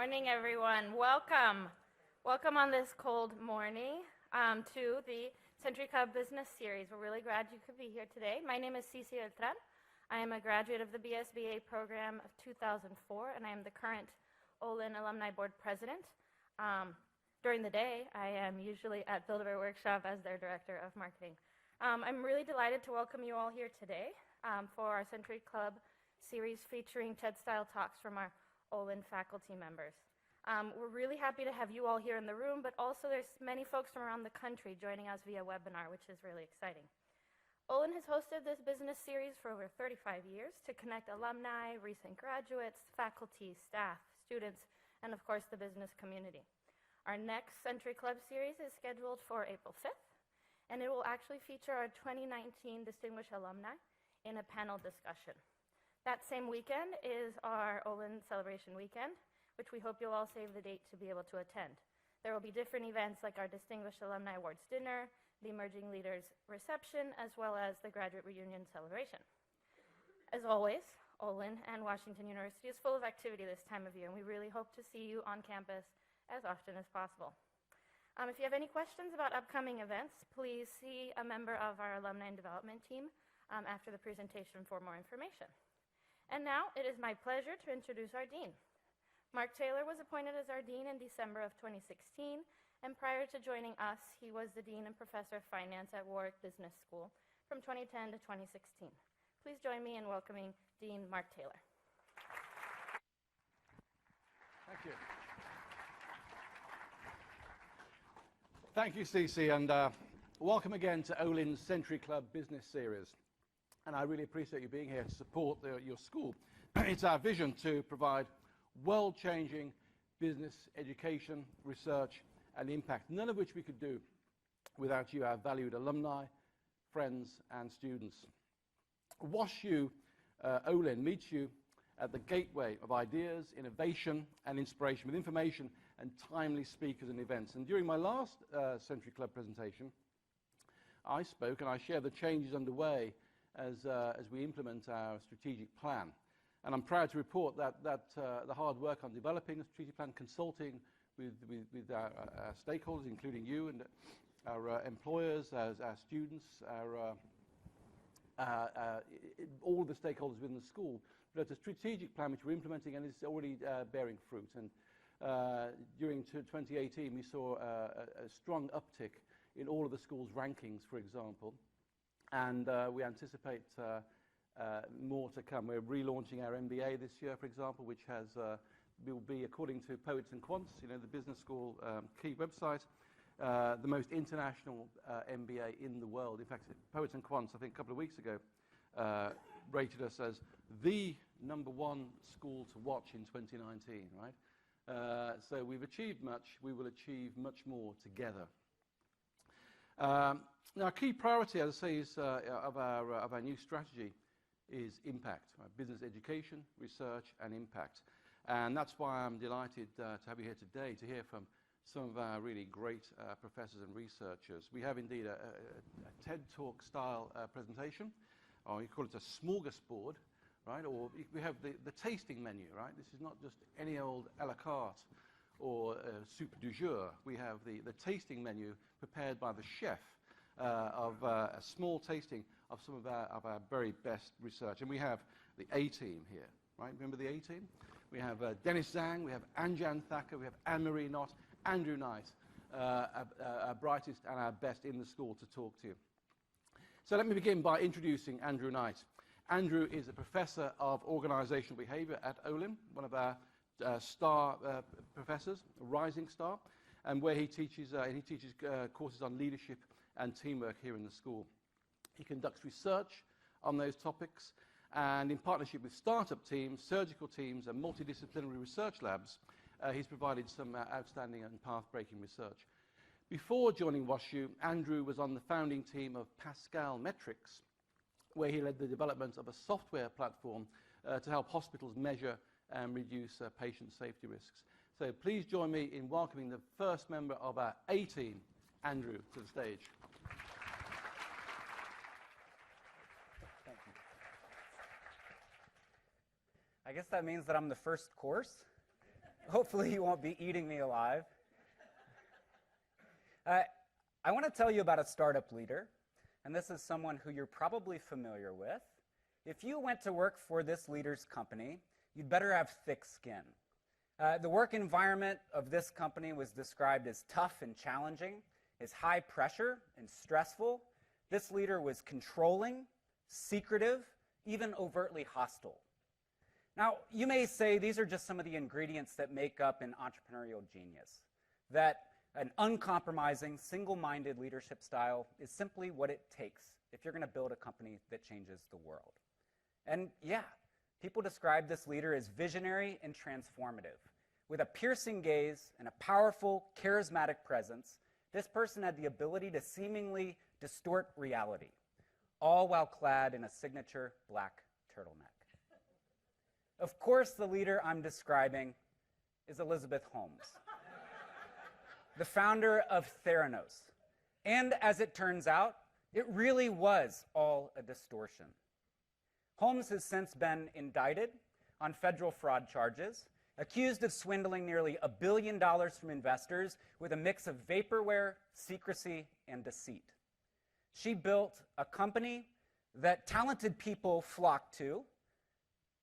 Morning, everyone. Welcome. Welcome on this cold morning to the Century Club Business Series. We're really glad you could be here today. My name is Cici Beltran. I am a graduate of the BSBA program of 2004, and I am the current Olin Alumni Board President. During the day, I am usually at Build-A-Bear Workshop as their Director of Marketing. I'm really delighted to welcome you all here today for our Century Club series featuring TED-style talks from our Olin faculty members. We're really happy to have you all here in the room, but also there's many folks from around the country joining us via webinar, which is really exciting. Olin has hosted this business series for over 35 years to connect alumni, recent graduates, faculty, staff, students, and of course the business community. Our next Century Club series is scheduled for April 5th, and it will actually feature our 2019 Distinguished Alumni in a panel discussion. That same weekend is our Olin Celebration Weekend, which we hope you'll all save the date to be able to attend. There will be different events like our Distinguished Alumni Awards Dinner, the Emerging Leaders Reception, as well as the Graduate Reunion Celebration. As always, Olin and Washington University is full of activity this time of year, and we really hope to see you on campus as often as possible. If you have any questions about upcoming events, please see a member of our Alumni and Development team after the presentation for more information. And now it is my pleasure to introduce our Dean. Mark Taylor was appointed as our Dean in December of 2016, and prior to joining us, he was the Dean and Professor of Finance at Warwick Business School from 2010 to 2016. Please join me in welcoming Dean Mark Taylor. Thank you. Thank you, Cici, and welcome again to Olin's Century Club Business Series. And I really appreciate you being here to support your school. It's our vision to provide world-changing business education, research, and impact, none of which we could do without you, our valued alumni, friends, and students. WashU Olin meets you at the gateway of ideas, innovation, and inspiration with information and timely speakers and events. And during my last Century Club presentation, I spoke and I shared the changes underway as we implement our strategic plan. And I'm proud to report that the hard work on developing a strategic plan, consulting with our stakeholders, including you and our employers, our students, all the stakeholders within the school, but it's a strategic plan which we're implementing and is already bearing fruit. And during 2018, we saw a strong uptick in all of the school's rankings, for example. And we anticipate more to come. We're relaunching our MBA this year, for example, which will be, according to Poets and Quants, the business school key website, the most international MBA in the world. In fact, Poets and Quants, I think a couple of weeks ago, rated us as the #1 school to watch in 2019, right? So we've achieved much. We will achieve much more together. Now, a key priority, as I say, is, of our new strategy is impact, right? Business education, research, and impact. And that's why I'm delighted to have you here today to hear from some of our really great professors and researchers. We have indeed a TED Talk style presentation, or you call it a smorgasbord, right? Or we have the tasting menu, right? This is not just any old a la carte or soup du jour. We have the tasting menu prepared by the chef of a small tasting of some of our very best research. And we have the A-team here, right? Remember the A-team? We have Dennis Zhang, we have Anjan Thakur, we have Marie Knott, Andrew Knight, our brightest and our best in the school to talk to you. So let me begin by introducing Andrew Knight. Andrew is a professor of organizational behavior at Olin, one of our star professors, a rising star, and where he teaches courses on leadership and teamwork here in the school. He conducts research on those topics, and in partnership with startup teams, surgical teams, and multidisciplinary research labs, he's provided some outstanding and path-breaking research. Before joining WashU, Andrew was on the founding team of Pascal Metrics, where he led the development of a software platform to help hospitals measure and reduce patient safety risks. So please join me in welcoming the first member of our A-team, Andrew, to the stage. Thank you. I guess that means that I'm the first course. Hopefully you won't be eating me alive. I want to tell you about a startup leader, and this is someone who you're probably familiar with. If you went to work for this leader's company, you'd better have thick skin. The work environment of this company was described as tough and challenging, as high pressure and stressful. This leader was controlling, secretive, even overtly hostile. Now, you may say these are just some of the ingredients that make up an entrepreneurial genius, that an uncompromising, single-minded leadership style is simply what it takes if you're going to build a company that changes the world. And yeah, people describe this leader as visionary and transformative. With a piercing gaze and a powerful, charismatic presence, this person had the ability to seemingly distort reality, all while clad in a signature black turtleneck. Of course, the leader I'm describing is Elizabeth Holmes, the founder of Theranos. And as it turns out, it really was all a distortion. Holmes has since been indicted on federal fraud charges, accused of swindling nearly $1 billion from investors with a mix of vaporware, secrecy, and deceit. She built a company that talented people flocked to,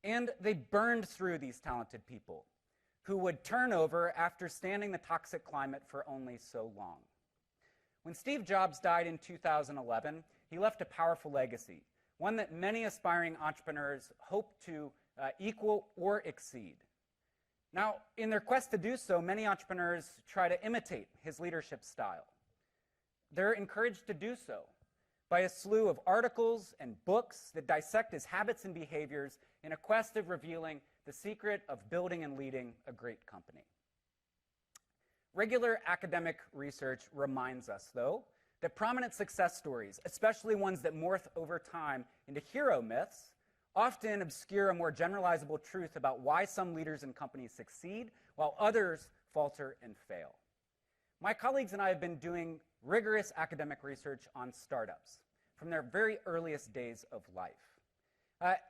and they burned through these talented people, who would turn over after standing the toxic climate for only so long. When Steve Jobs died in 2011, he left a powerful legacy, one that many aspiring entrepreneurs hope to equal or exceed. Now, in their quest to do so, many entrepreneurs try to imitate his leadership style. They're encouraged to do so by a slew of articles and books that dissect his habits and behaviors in a quest of revealing the secret of building and leading a great company. Regular academic research reminds us, though, that prominent success stories, especially ones that morph over time into hero myths, often obscure a more generalizable truth about why some leaders and companies succeed while others falter and fail. My colleagues and I have been doing rigorous academic research on startups from their very earliest days of life.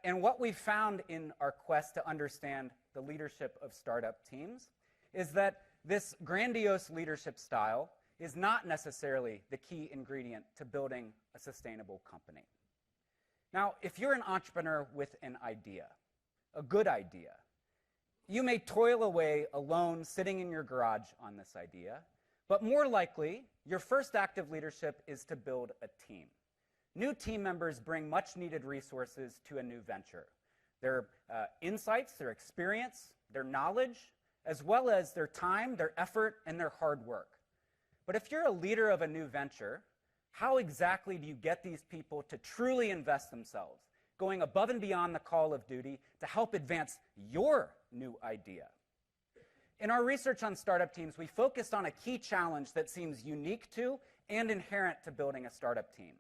And what we found in our quest to understand the leadership of startup teams is that this grandiose leadership style is not necessarily the key ingredient to building a sustainable company. Now, if you're an entrepreneur with an idea, a good idea, you may toil away alone sitting in your garage on this idea, but more likely, your first act of leadership is to build a team. New team members bring much-needed resources to a new venture. Their insights, their experience, their knowledge, as well as their time, their effort, and their hard work. But if you're a leader of a new venture, how exactly do you get these people to truly invest themselves, going above and beyond the call of duty to help advance your new idea? In our research on startup teams, we focused on a key challenge that seems unique to and inherent to building a startup team.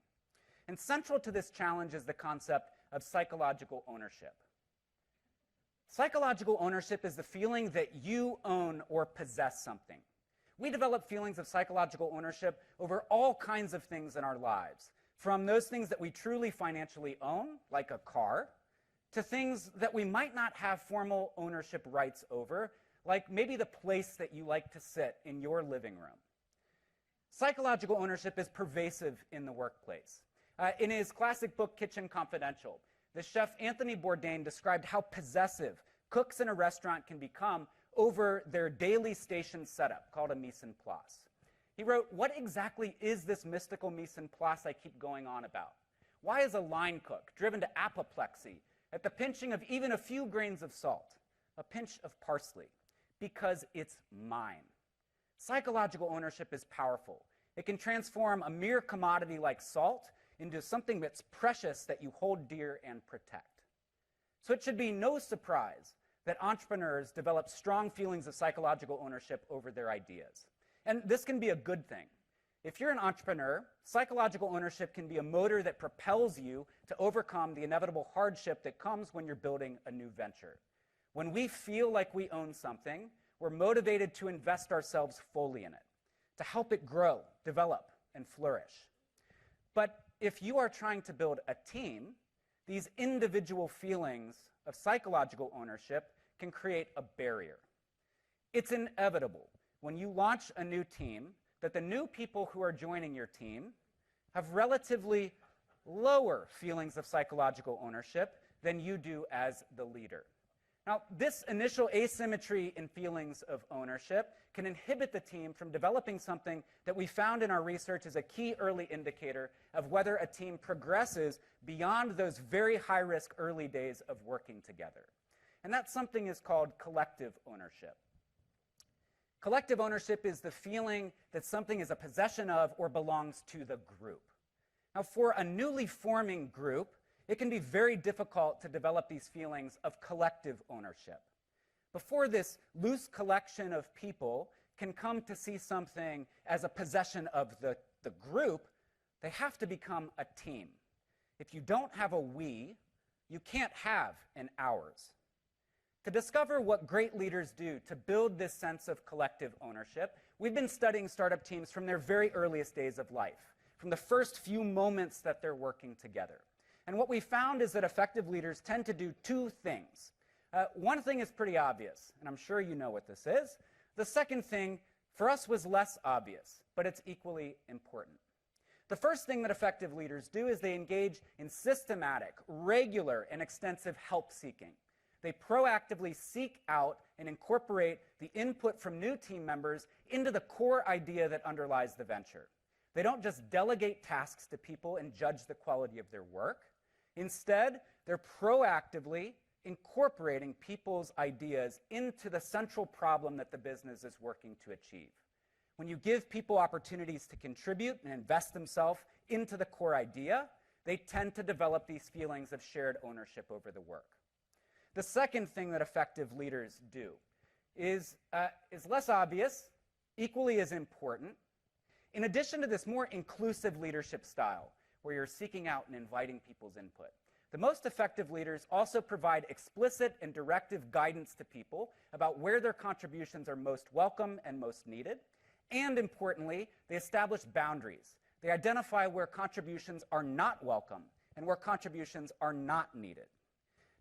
And central to this challenge is the concept of psychological ownership. Psychological ownership is the feeling that you own or possess something. We develop feelings of psychological ownership over all kinds of things in our lives, from those things that we truly financially own, like a car, to things that we might not have formal ownership rights over, like maybe the place that you like to sit in your living room. Psychological ownership is pervasive in the workplace. In his classic book, Kitchen Confidential, the chef Anthony Bourdain described how possessive cooks in a restaurant can become over their daily station setup, called a mise en place. He wrote, "What exactly is this mystical mise en place I keep going on about? Why is a line cook driven to apoplexy at the pinching of even a few grains of salt, a pinch of parsley? Because it's mine." Psychological ownership is powerful. It can transform a mere commodity like salt into something that's precious that you hold dear and protect. So it should be no surprise that entrepreneurs develop strong feelings of psychological ownership over their ideas. And this can be a good thing. If you're an entrepreneur, psychological ownership can be a motor that propels you to overcome the inevitable hardship that comes when you're building a new venture. When we feel like we own something, we're motivated to invest ourselves fully in it, to help it grow, develop, and flourish. But if you are trying to build a team, these individual feelings of psychological ownership can create a barrier. It's inevitable when you launch a new team that the new people who are joining your team have relatively lower feelings of psychological ownership than you do as the leader. Now, this initial asymmetry in feelings of ownership can inhibit the team from developing something that we found in our research is a key early indicator of whether a team progresses beyond those very high-risk early days of working together. And that something is called collective ownership. Collective ownership is the feeling that something is a possession of or belongs to the group. Now, for a newly forming group, it can be very difficult to develop these feelings of collective ownership. Before this loose collection of people can come to see something as a possession of the group, they have to become a team. If you don't have a we, you can't have an ours. To discover what great leaders do to build this sense of collective ownership, we've been studying startup teams from their very earliest days of life, from the first few moments that they're working together. And what we found is that effective leaders tend to do two things. One thing is pretty obvious, and I'm sure you know what this is. The second thing, for us, was less obvious, but it's equally important. The first thing that effective leaders do is they engage in systematic, regular, and extensive help seeking. They proactively seek out and incorporate the input from new team members into the core idea that underlies the venture. They don't just delegate tasks to people and judge the quality of their work. Instead, they're proactively incorporating people's ideas into the central problem that the business is working to achieve. When you give people opportunities to contribute and invest themselves into the core idea, they tend to develop these feelings of shared ownership over the work. The second thing that effective leaders do is less obvious, equally as important. In addition to this more inclusive leadership style, where you're seeking out and inviting people's input, the most effective leaders also provide explicit and directive guidance to people about where their contributions are most welcome and most needed. And importantly, they establish boundaries. They identify where contributions are not welcome and where contributions are not needed.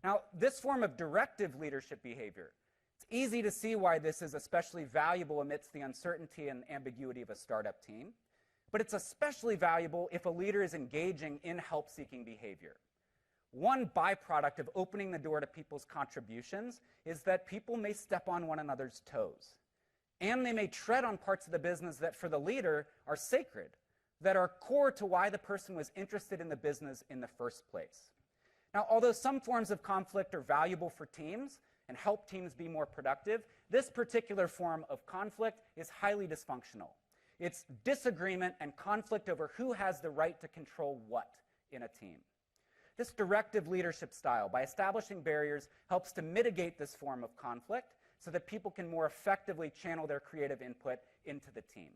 Now, this form of directive leadership behavior, it's easy to see why this is especially valuable amidst the uncertainty and ambiguity of a startup team, but it's especially valuable if a leader is engaging in help-seeking behavior. One byproduct of opening the door to people's contributions is that people may step on one another's toes, and they may tread on parts of the business that for the leader are sacred, that are core to why the person was interested in the business in the first place. Now, although some forms of conflict are valuable for teams and help teams be more productive, this particular form of conflict is highly dysfunctional. It's disagreement and conflict over who has the right to control what in a team. This directive leadership style, by establishing barriers, helps to mitigate this form of conflict so that people can more effectively channel their creative input into the team.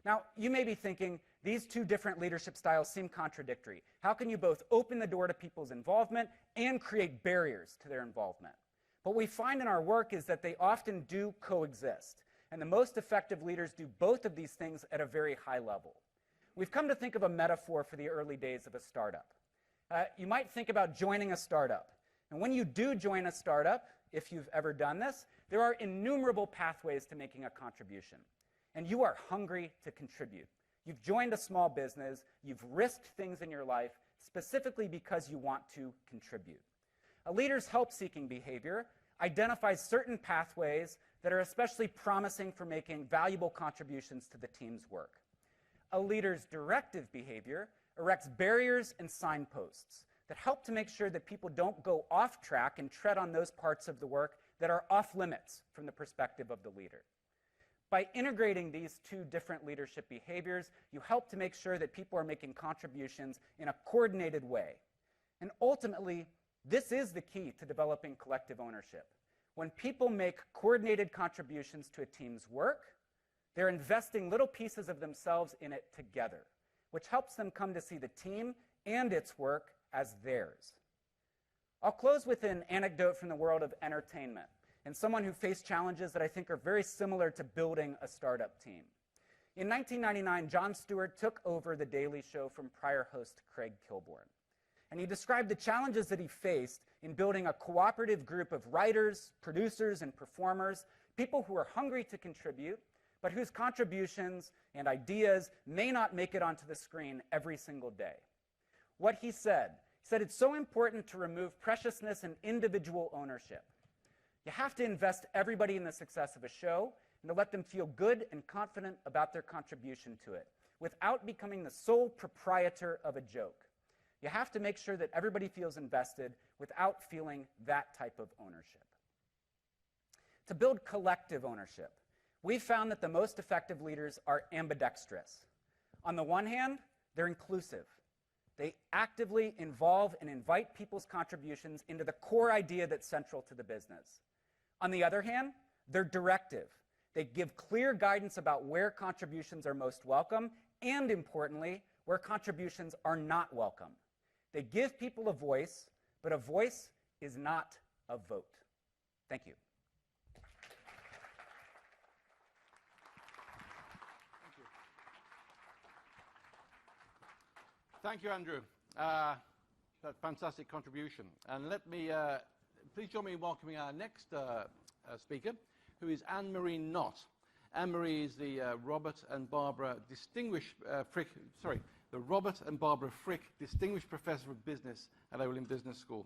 Now, you may be thinking, these two different leadership styles seem contradictory. How can you both open the door to people's involvement and create barriers to their involvement? What we find in our work is that they often do coexist, and the most effective leaders do both of these things at a very high level. We've come to think of a metaphor for the early days of a startup. You might think about joining a startup. And when you do join a startup, if you've ever done this, there are innumerable pathways to making a contribution. And you are hungry to contribute. You've joined a small business. You've risked things in your life specifically because you want to contribute. A leader's help-seeking behavior identifies certain pathways that are especially promising for making valuable contributions to the team's work. A leader's directive behavior erects barriers and signposts that help to make sure that people don't go off track and tread on those parts of the work that are off limits from the perspective of the leader. By integrating these two different leadership behaviors, you help to make sure that people are making contributions in a coordinated way. And ultimately, this is the key to developing collective ownership. When people make coordinated contributions to a team's work, they're investing little pieces of themselves in it together, which helps them come to see the team and its work as theirs. I'll close with an anecdote from the world of entertainment and someone who faced challenges that I think are very similar to building a startup team. In 1999, Jon Stewart took over The Daily Show from prior host Craig Kilborn. And he described the challenges that he faced in building a cooperative group of writers, producers, and performers people who are hungry to contribute, but whose contributions and ideas may not make it onto the screen every single day. What he said it's so important to remove preciousness and individual ownership. You have to invest everybody in the success of a show and to let them feel good and confident about their contribution to it, without becoming the sole proprietor of a joke. You have to make sure that everybody feels invested without feeling that type of ownership. To build collective ownership, we've found that the most effective leaders are ambidextrous. On the one hand, they're inclusive. They actively involve and invite people's contributions into the core idea that's central to the business. On the other hand, they're directive. They give clear guidance about where contributions are most welcome and, importantly, where contributions are not welcome. They give people a voice, but a voice is not a vote. Thank you. Thank you, Andrew. That fantastic contribution. And let me, please join me in welcoming our next speaker, who is Marie Knott. Marie is the Robert and Barbara Frick Distinguished Professor of Business at Olin Business School.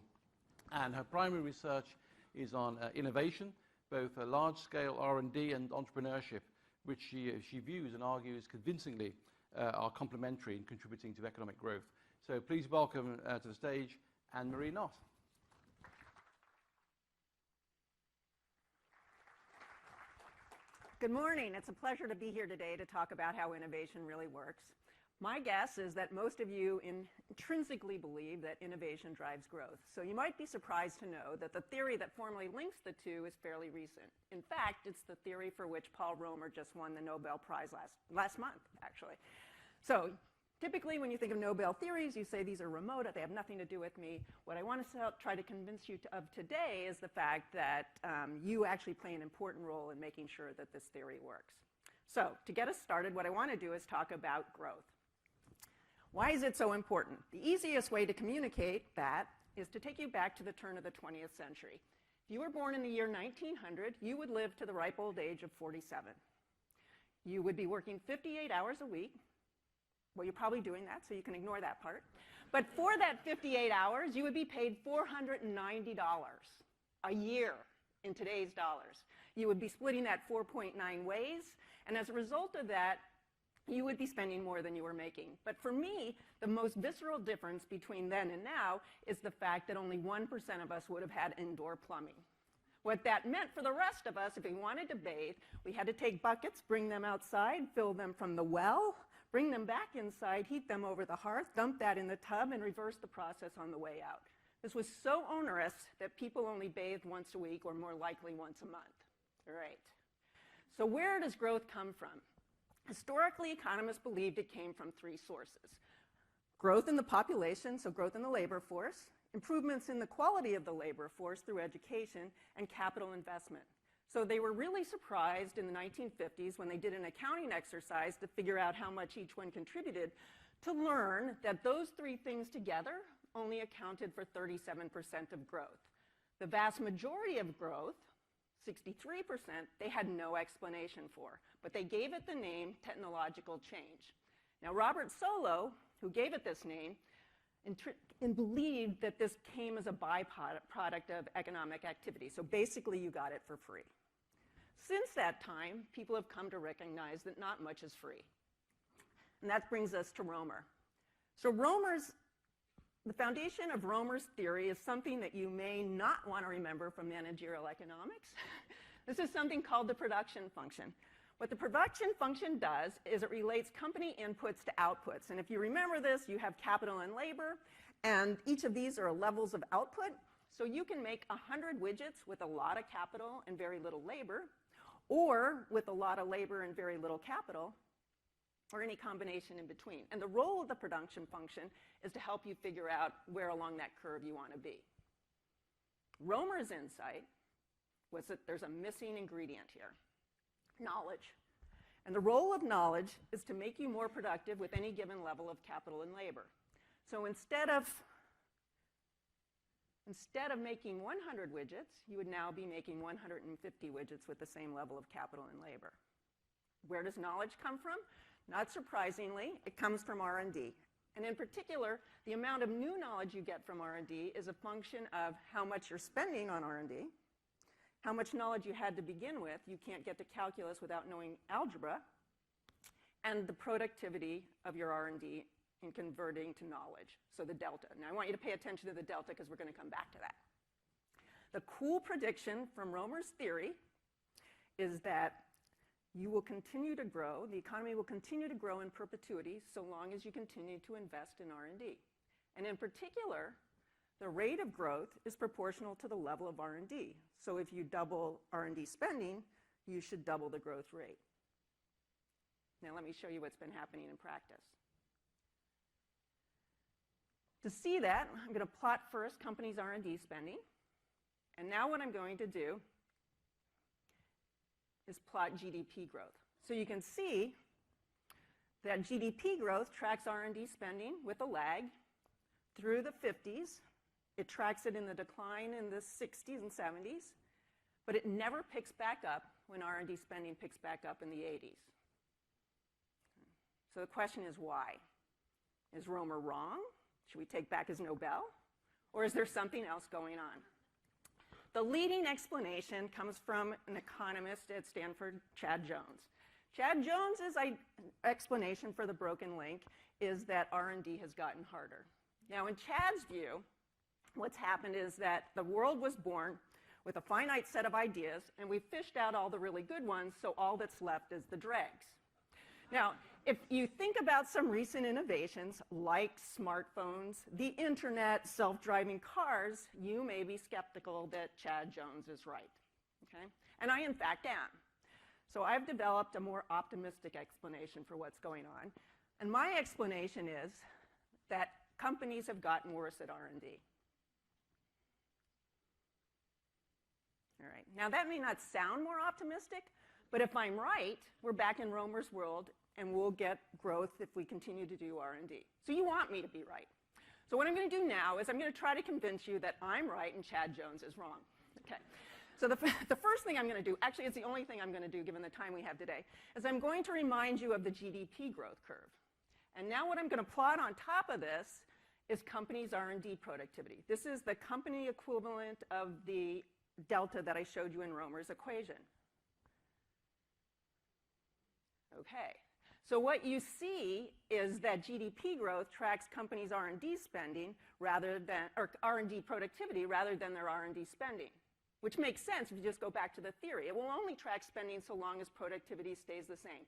And her primary research is on innovation, both large-scale R&D and entrepreneurship, which she views and argues convincingly are complementary in contributing to economic growth. So please welcome to the stage Marie Knott. Good morning. It's a pleasure to be here today to talk about how innovation really works. My guess is that most of you intrinsically believe that innovation drives growth. So you might be surprised to know that the theory that formally links the two is fairly recent. In fact, it's the theory for which Paul Romer just won the Nobel Prize last month, actually. So typically when you think of Nobel theories, you say these are remote, they have nothing to do with me. What I want to try to convince you of today is the fact that you actually play an important role in making sure that this theory works. So to get us started, what I want to do is talk about growth. Why is it so important? The easiest way to communicate that is to take you back to the turn of the 20th century. If you were born in the year 1900, you would live to the ripe old age of 47. You would be working 58 hours a week. Well, you're probably doing that, so you can ignore that part. But for that 58 hours, you would be paid $490 a year in today's dollars. You would be splitting that 4.9 ways, and as a result of that, you would be spending more than you were making. But for me, the most visceral difference between then and now is the fact that only 1% of us would have had indoor plumbing. What that meant for the rest of us, if we wanted to bathe, we had to take buckets, bring them outside, fill them from the well, bring them back inside, heat them over the hearth, dump that in the tub, and reverse the process on the way out. This was so onerous that people only bathed once a week, or more likely once a month. All right. So where does growth come from? Historically, economists believed it came from three sources. Growth in the population, so growth in the labor force, improvements in the quality of the labor force through education, and capital investment. So they were really surprised in the 1950s when they did an accounting exercise to figure out how much each one contributed to learn that those three things together only accounted for 37% of growth. The vast majority of growth, 63%, they had no explanation for, but they gave it the name technological change. Now, Robert Solow, who gave it this name, and believed that this came as a byproduct of economic activity. So basically, you got it for free. Since that time, people have come to recognize that not much is free. And that brings us to Romer. So the foundation of Romer's theory is something that you may not want to remember from managerial economics. This is something called the production function. What the production function does is it relates company inputs to outputs. And if you remember this, you have capital and labor, and each of these are levels of output. So you can make 100 widgets with a lot of capital and very little labor, or with a lot of labor and very little capital, or any combination in between. And the role of the production function is to help you figure out where along that curve you want to be. Romer's insight was that there's a missing ingredient here: knowledge. And the role of knowledge is to make you more productive with any given level of capital and labor. So instead of Instead of making 100 widgets, you would now be making 150 widgets with the same level of capital and labor. Where does knowledge come from? Not surprisingly, it comes from R&D. And in particular, the amount of new knowledge you get from R&D is a function of how much you're spending on R&D, how much knowledge you had to begin with. You can't get to calculus without knowing algebra, and the productivity of your R&D in converting to knowledge, so the delta. Now, I want you to pay attention to the delta because we're going to come back to that. The cool prediction from Romer's theory is that you will continue to grow, the economy will continue to grow in perpetuity so long as you continue to invest in R&D. And in particular, the rate of growth is proportional to the level of R&D. So if you double R&D spending, you should double the growth rate. Now let me show you what's been happening in practice. To see that, I'm going to plot first companies' R&D spending. And now what I'm going to do is plot GDP growth. So you can see that GDP growth tracks R&D spending with a lag through the 50s. It tracks it in the decline in the 60s and 70s, but it never picks back up when R&D spending picks back up in the 80s. So the question is why? Is Romer wrong? Should we take back his Nobel? Or is there something else going on? The leading explanation comes from an economist at Stanford, Chad Jones. Chad Jones's explanation for the broken link is that R&D has gotten harder. Now, in Chad's view, what's happened is that the world was born with a finite set of ideas, and we fished out all the really good ones, so all that's left is the dregs. Now, if you think about some recent innovations like smartphones, the internet, self-driving cars, you may be skeptical that Chad Jones is right. Okay? And I, in fact, am. So I've developed a more optimistic explanation for what's going on. And my explanation is that companies have gotten worse at R&D. All right. Now, that may not sound more optimistic, but if I'm right, we're back in Romer's world, and we'll get growth if we continue to do R&D. So you want me to be right. So what I'm going to do now is I'm going to try to convince you that I'm right and Chad Jones is wrong. Okay. So the first thing I'm going to do, actually it's the only thing I'm going to do given the time we have today, is I'm going to remind you of the GDP growth curve. And now what I'm going to plot on top of this is companies' R&D productivity. This is the company equivalent of the delta that I showed you in Romer's equation. Okay. So what you see is that GDP growth tracks companies' R&D spending rather than, or R&D productivity rather than their R&D spending, which makes sense if you just go back to the theory. It will only track spending so long as productivity stays the same.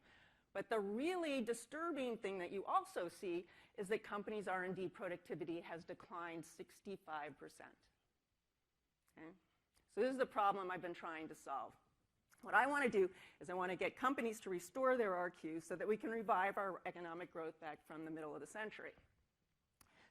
But the really disturbing thing that you also see is that companies' R&D productivity has declined 65%. Okay? So this is the problem I've been trying to solve. What I want to do is I want to get companies to restore their RQs so that we can revive our economic growth back from the middle of the century.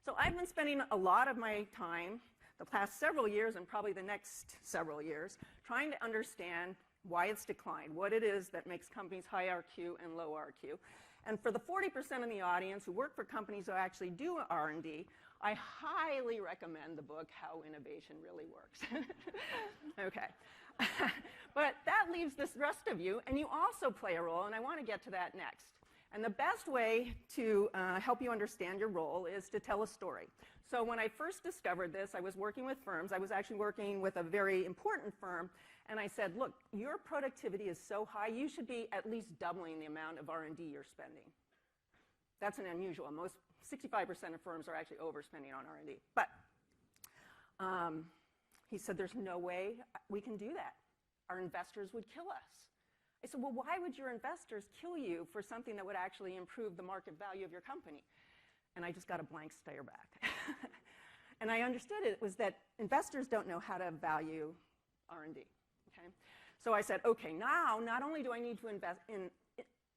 So I've been spending a lot of my time, the past several years and probably the next several years, trying to understand why it's declined, what it is that makes companies high RQ and low RQ. And for the 40% of the audience who work for companies who actually do R&D, I highly recommend the book, How Innovation Really Works. Okay. But that leaves this rest of you, and you also play a role, and I want to get to that next. And the best way to help you understand your role is to tell a story. So when I first discovered this, I was working with firms. I was actually working with a very important firm, and I said, look, your productivity is so high, you should be at least doubling the amount of R&D you're spending. That's an unusual. Most 65% of firms are actually overspending on R&D. But he said, there's no way we can do that. Our investors would kill us. I said, well, why would your investors kill you for something that would actually improve the market value of your company? And I just got a blank stare back. And I understood it was that investors don't know how to value R&D. Okay? So I said, okay, now not only do I need to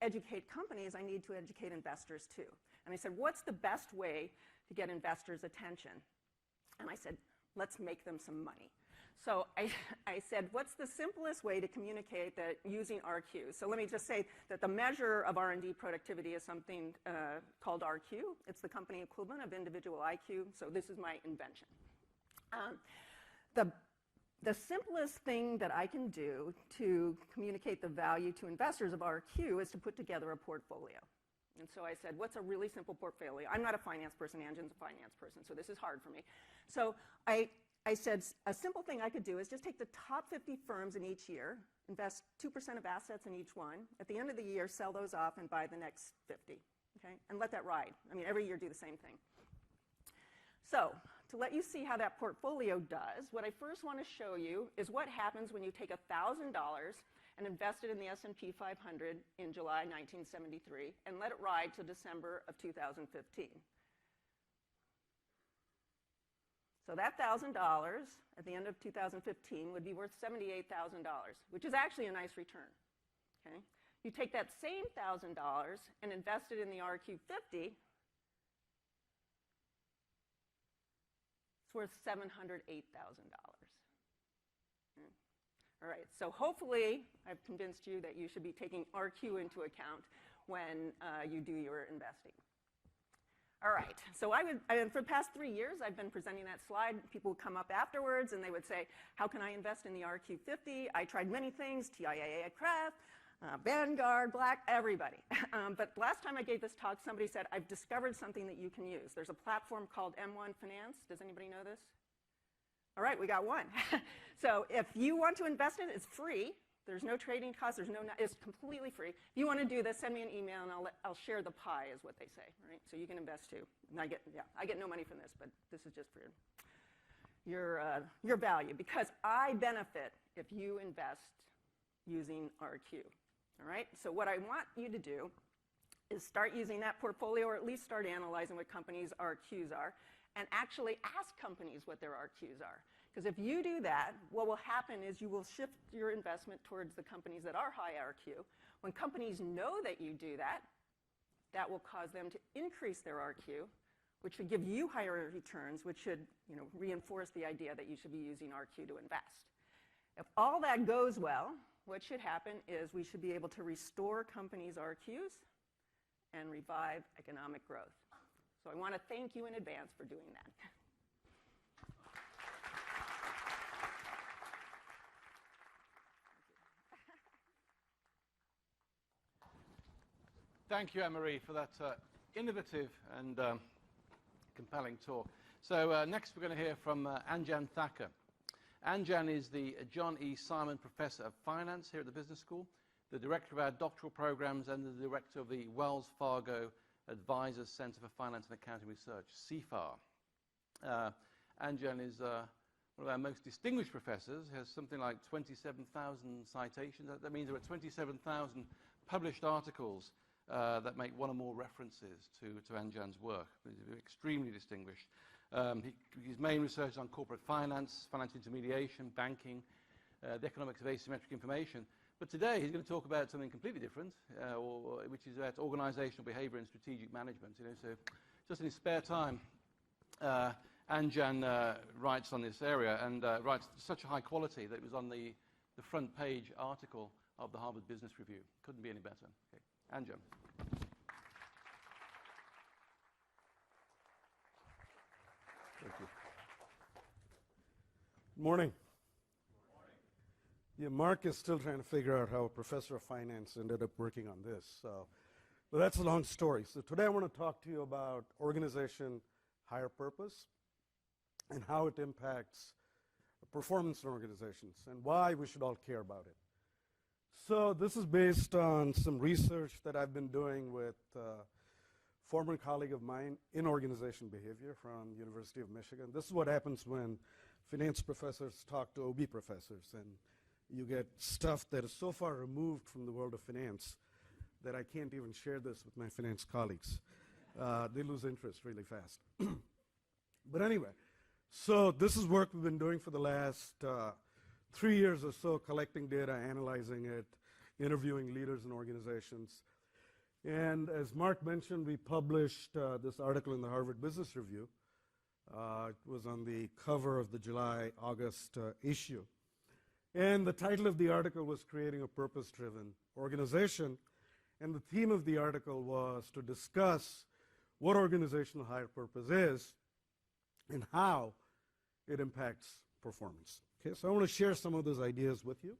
educate companies, I need to educate investors too. And I said, what's the best way to get investors' attention? And I said, let's make them some money. So I said, what's the simplest way to communicate that using RQ? So let me just say that the measure of R&D productivity is something called RQ. It's the company equivalent of individual IQ. So this is my invention. The simplest thing that I can do to communicate the value to investors of RQ is to put together a portfolio. And so I said, what's a really simple portfolio? I'm not a finance person. Anjan's a finance person, so this is hard for me. So I said a simple thing I could do is just take the top 50 firms in each year, invest 2% of assets in each one. At the end of the year, sell those off and buy the next 50, okay? And let that ride. I mean, every year do the same thing. So to let you see how that portfolio does, what I first want to show you is what happens when you take $1,000 and invest it in the S&P 500 in July 1973 and let it ride till December of 2015. So that $1,000 at the end of 2015 would be worth $78,000, which is actually a nice return. Okay? You take that same $1,000 and invest it in the RQ50, it's worth $708,000. Okay? All right, so hopefully I've convinced you that you should be taking RQ into account when you do your investing. All right, so for the past 3 years, I've been presenting that slide. People would come up afterwards, and they would say, how can I invest in the RQ50? I tried many things, TIAA, Craft, Vanguard, Black, everybody. But last time I gave this talk, somebody said, I've discovered something that you can use. There's a platform called M1 Finance. Does anybody know this? All right, we got one. So if you want to invest in it, it's free. There's no trading costs. It's completely free. If you want to do this, send me an email, and I'll share the pie, is what they say. Right? So you can invest too. And I get no money from this, but this is just for your value, because I benefit if you invest using RQ. All right. So what I want you to do is start using that portfolio, or at least start analyzing what companies' RQs are, and actually ask companies what their RQs are. Because if you do that, what will happen is you will shift your investment towards the companies that are high RQ. When companies know that you do that, that will cause them to increase their RQ, which should give you higher returns, which should reinforce the idea that you should be using RQ to invest. If all that goes well, what should happen is we should be able to restore companies' RQs and revive economic growth. So I want to thank you in advance for doing that. Thank you, Anne-Marie, for that innovative and compelling talk. So next we're going to hear from Anjan Thakur. Anjan is the John E. Simon Professor of Finance here at the Business School, the Director of our doctoral programs, and the Director of the Wells Fargo Advisors Center for Finance and Accounting Research, CFAR. Anjan is one of our most distinguished professors. He has something like 27,000 citations. That means there are 27,000 published articles that make one or more references to Anjan's work. He's extremely distinguished. His main research is on corporate finance, financial intermediation, banking, the economics of asymmetric information. But today he's going to talk about something completely different, which is about organizational behavior and strategic management. So just in his spare time, Anjan writes on this area, and writes such a high quality that it was on the front page article of the Harvard Business Review. Couldn't be any better. Okay. Anjan. Thank you. Good morning. Yeah, Mark is still trying to figure out how a professor of finance ended up working on this. But that's a long story. So today I want to talk to you about organization higher purpose and how it impacts performance in organizations and why we should all care about it. So this is based on some research that I've been doing with a former colleague of mine in organization behavior from University of Michigan. This is what happens when finance professors talk to OB professors, and you get stuff that is so far removed from the world of finance that I can't even share this with my finance colleagues. They lose interest really fast. But anyway, so this is work we've been doing for the last 3 years or so, collecting data, analyzing it, interviewing leaders in organizations. And as Mark mentioned, we published this article in the Harvard Business Review. It was on the cover of the July-August issue. And the title of the article was Creating a Purpose-Driven Organization. And the theme of the article was to discuss what organizational higher purpose is and how it impacts performance. Okay, so I want to share some of those ideas with you.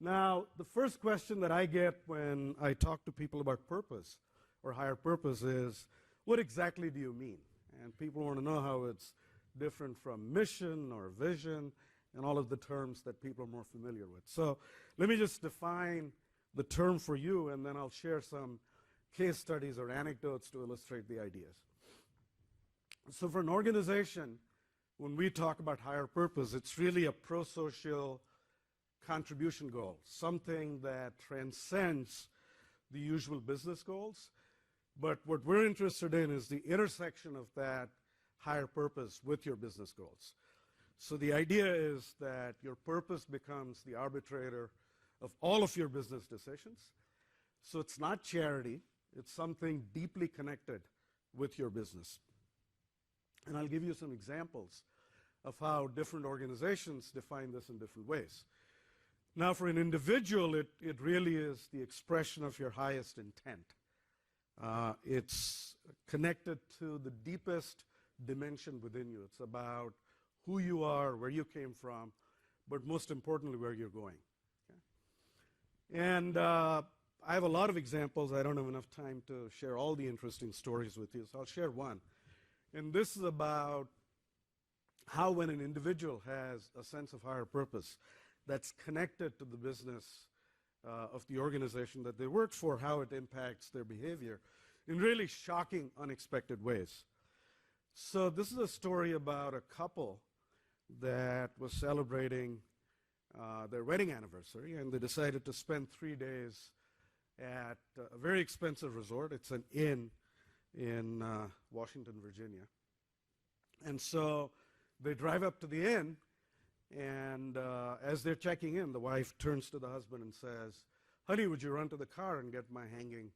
Now, the first question that I get when I talk to people about purpose or higher purpose is, what exactly do you mean? And people want to know how it's different from mission or vision and all of the terms that people are more familiar with. So let me just define the term for you, and then I'll share some case studies or anecdotes to illustrate the ideas. So for an organization, when we talk about higher purpose, it's really a pro-social contribution goal, something that transcends the usual business goals. But what we're interested in is the intersection of that higher purpose with your business goals. So the idea is that your purpose becomes the arbitrator of all of your business decisions. So it's not charity, it's something deeply connected with your business. And I'll give you some examples of how different organizations define this in different ways. Now, for an individual, it really is the expression of your highest intent. It's connected to the deepest dimension within you. It's about who you are, where you came from, but most importantly, where you're going. Okay? And I have a lot of examples. I don't have enough time to share all the interesting stories with you, so I'll share one. And this is about how when an individual has a sense of higher purpose that's connected to the business of the organization that they work for, how it impacts their behavior in really shocking, unexpected ways. So this is a story about a couple that was celebrating their wedding anniversary, and they decided to spend 3 days at a very expensive resort. It's an inn in Washington, Virginia. And so they drive up to the inn, and as they're checking in, the wife turns to the husband and says, "Honey, would you run to the car and get my hanging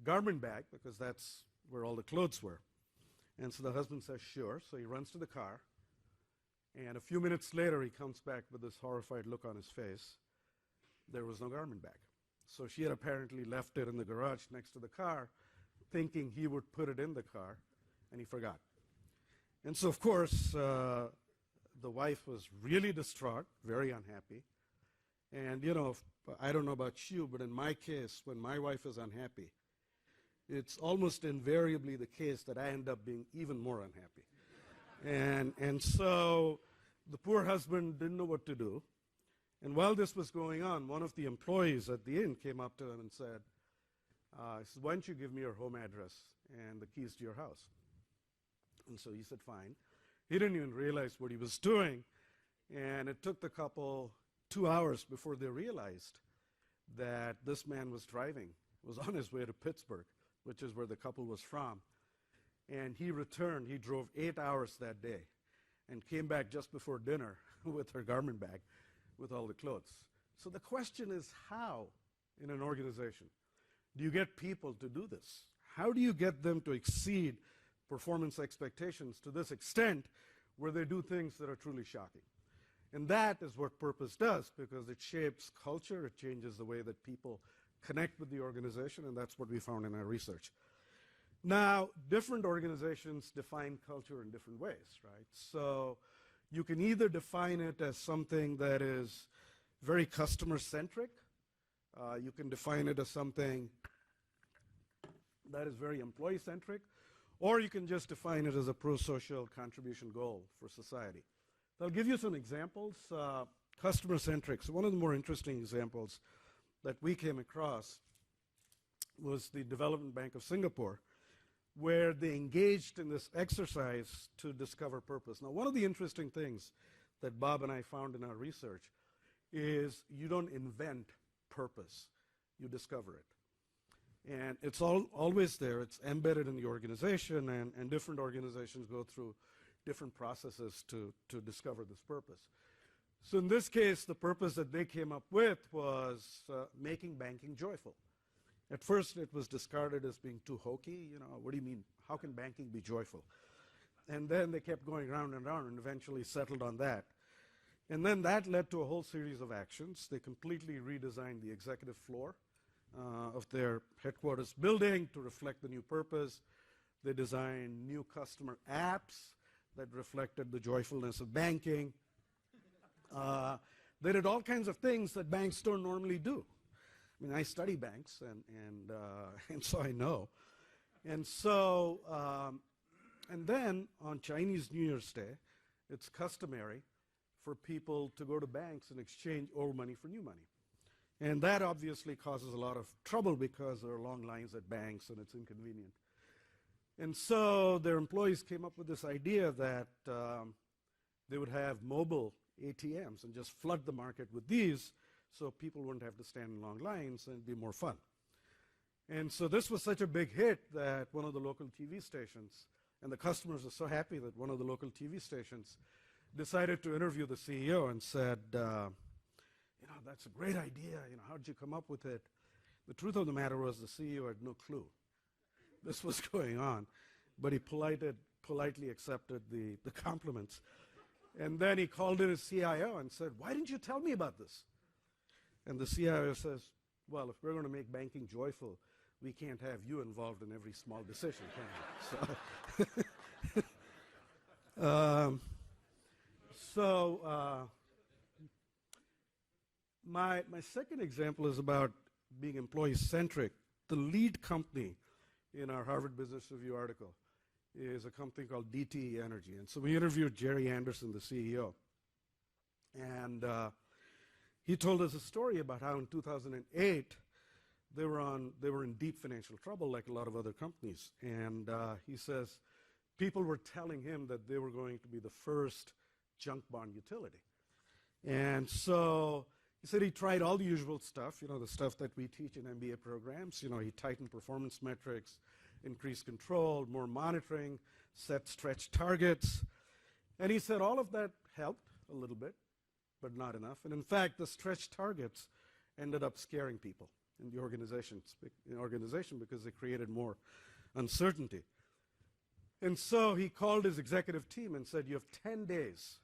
garment bag?" Because that's where all the clothes were. And so the husband says, "Sure." So he runs to the car. And a few minutes later, he comes back with this horrified look on his face. There was no garment bag. So she had apparently left it in the garage next to the car, thinking he would put it in the car, and he forgot. And so, of course, the wife was really distraught, very unhappy. And, you know, I don't know about you, but in my case, when my wife is unhappy, it's almost invariably the case that I end up being even more unhappy. And so the poor husband didn't know what to do. And while this was going on, one of the employees at the inn came up to him and said, "Why don't you give me your home address and the keys to your house?" And so he said, "Fine." He didn't even realize what he was doing. And it took the couple 2 hours before they realized that this man was on his way to Pittsburgh, which is where the couple was from. And he returned. He drove 8 hours that day and came back just before dinner with her garment bag with all the clothes. So the question is, how in an organization do you get people to do this? How do you get them to exceed performance expectations to this extent where they do things that are truly shocking? And that is what purpose does, because it shapes culture, it changes the way that people connect with the organization, and that's what we found in our research. Now, different organizations define culture in different ways, right? So you can either define it as something that is very customer-centric. You can define it as something that is very employee-centric, or you can just define it as a pro-social contribution goal for society. So I'll give you some examples. Customer-centric. So one of the more interesting examples that we came across was the Development Bank of Singapore, where they engaged in this exercise to discover purpose. Now, one of the interesting things that Bob and I found in our research is you don't invent purpose, you discover it. And it's always there. It's embedded in the organization, and different organizations go through different processes to discover this purpose. So in this case, the purpose that they came up with was making banking joyful. At first, it was discarded as being too hokey. You know, what do you mean? How can banking be joyful? And then they kept going round and round and eventually settled on that. And then that led to a whole series of actions. They completely redesigned the executive floor of their headquarters building to reflect the new purpose. They designed new customer apps that reflected the joyfulness of banking. They did all kinds of things that banks don't normally do. I mean, I study banks, and so I know. And so, and then on Chinese New Year's Day, it's customary for people to go to banks and exchange old money for new money. And that obviously causes a lot of trouble because there are long lines at banks and it's inconvenient. And so their employees came up with this idea that they would have mobile ATMs and just flood the market with these so people wouldn't have to stand in long lines and it'd be more fun. And so this was such a big hit that one of the local TV stations, and the customers were so happy that one of the local TV stations decided to interview the CEO and said, that's a great idea. How did you come up with it? The truth of the matter was the CEO had no clue this was going on, but he politely accepted the compliments. And then he called in his CIO and said, why didn't you tell me about this? And the CIO says, well, if we're going to make banking joyful, we can't have you involved in every small decision, can we? My second example is about being employee-centric. The lead company in our Harvard Business Review article is a company called DTE Energy. And so we interviewed Jerry Anderson, the CEO. And he told us a story about how in 2008, they were in deep financial trouble like a lot of other companies. And he says people were telling him that they were going to be the first junk bond utility. And so he said he tried all the usual stuff, the stuff that we teach in MBA programs. He tightened performance metrics, increased control, more monitoring, set stretch targets. And he said all of that helped a little bit, but not enough. And in fact, the stretch targets ended up scaring people in the organization because they created more uncertainty. And so he called his executive team and said, you have 10 days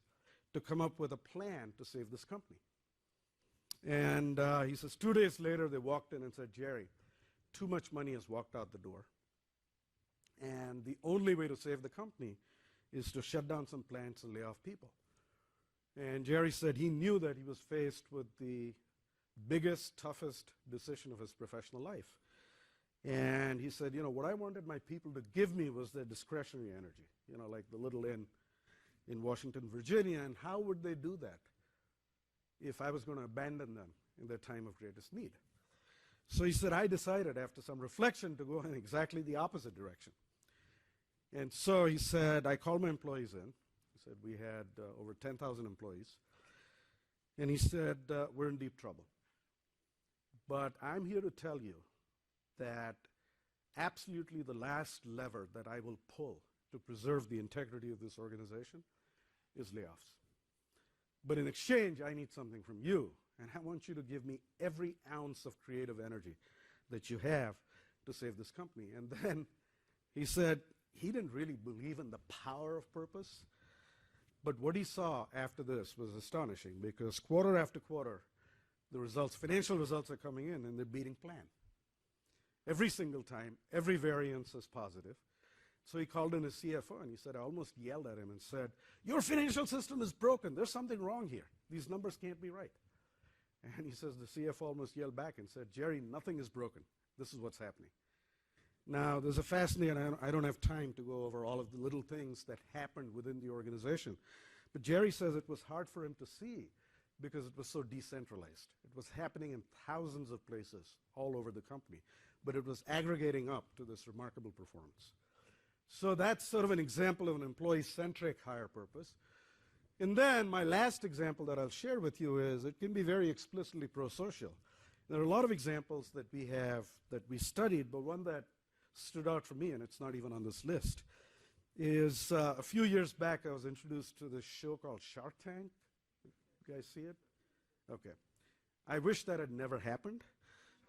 to come up with a plan to save this company. And he says 2 days later, they walked in and said, Jerry, too much money has walked out the door. And the only way to save the company is to shut down some plants and lay off people. And Jerry said he knew that he was faced with the biggest, toughest decision of his professional life. And he said, what I wanted my people to give me was their discretionary energy, like the little inn in Washington, Virginia. And how would they do that if I was going to abandon them in their time of greatest need? So he said, I decided after some reflection to go in exactly the opposite direction. And so he said, I called my employees in. He said, we had over 10,000 employees. And he said, we're in deep trouble. But I'm here to tell you that absolutely the last lever that I will pull to preserve the integrity of this organization is layoffs. But in exchange, I need something from you. And I want you to give me every ounce of creative energy that you have to save this company. And then he said he didn't really believe in the power of purpose. But what he saw after this was astonishing, because quarter after quarter, the results, financial results are coming in and they're beating plan. Every single time, every variance is positive. So he called in his CFO and he said, I almost yelled at him and said, your financial system is broken. There's something wrong here. These numbers can't be right. And he says the CFO almost yelled back and said, Jerry, nothing is broken. This is what's happening. Now, there's a fascinating, I don't have time to go over all of the little things that happened within the organization. But Jerry says it was hard for him to see because it was so decentralized. It was happening in thousands of places all over the company. But it was aggregating up to this remarkable performance. So that's sort of an example of an employee-centric higher purpose. And then my last example that I'll share with you is it can be very explicitly pro-social. There are a lot of examples that we have that we studied, but one that stood out for me, and it's not even on this list, is a few years back I was introduced to this show called Shark Tank. You guys see it? Okay. I wish that had never happened,